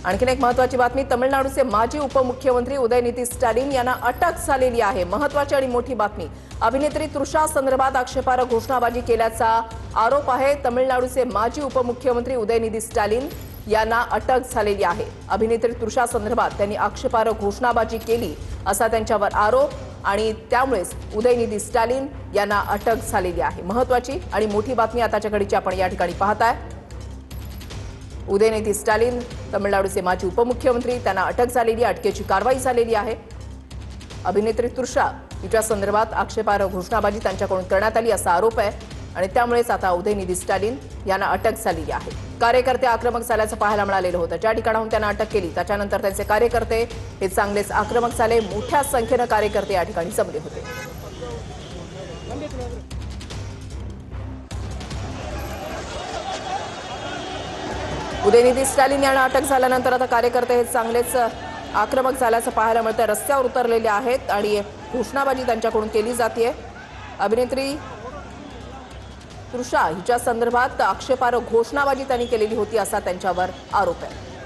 आणखीन एक महत्त्वाची बातमी, तमिळनाडूचे माजी उपमुख्यमंत्री उदयनिधी स्टॅलिन यांना अटक झालेली आहे। महत्त्वाची आणि मोठी बातमी, अभिनेत्री तृषा संदर्भात आक्षेपार्ह घोषणाबाजी केल्याचा आरोप आहे। तमिळनाडूचे माजी उपमुख्यमंत्री उदयनिधी स्टॅलिन यांना अटक झालेली आहे। अभिनेत्री तृषा संदर्भात त्यांनी आक्षेपार्ह घोषणाबाजी केली असा त्यांच्यावर आरोप आणि त्यामुळेच उदयनिधी स्टॅलिन यांना अटक झालेली आहे। महत्त्वाची आणि मोठी बातमी आताच्या घडीची आपण या ठिकाणी पाहताय। उदयनिधी स्टॅलिन तमिळनाडूचे माजी उपमुख्यमंत्री, त्यांना अटक झालेली, अटकेची कारवाई झालेली आहे। अभिनेत्री तृषा हिच्या संदर्भात आक्षेपार्ह घोषणाबाजी त्यांच्याकडून करण्यात आली असा आरोप आहे आणि त्यामुळेच आता उदयनिधी स्टॅलिन यांना अटक झालेली आहे। कार्यकर्ते आक्रमक झाल्याचं पाहायला मिळालेलं होतं। ज्या ठिकाणाहून त्यांना अटक केली त्याच्यानंतर त्यांचे कार्यकर्ते हे चांगलेच आक्रमक झाले। मोठ्या संख्येने कार्यकर्ते या ठिकाणी जमले होते। उदयनिधी स्टॅलिन यांना अटक झाल्यानंतर आता कार्यकर्ते हे चांगलेच आक्रमक झाल्याचं पाहायला मिळतं। रस्त्यावर उतरलेले आहेत आणि घोषणाबाजी त्यांच्याकडून केली जाते। अभिनेत्री तृषा हिच्या संदर्भात आक्षेपार्ह घोषणाबाजी त्यांनी केलेली होती असा त्यांच्यावर आरोप आहे।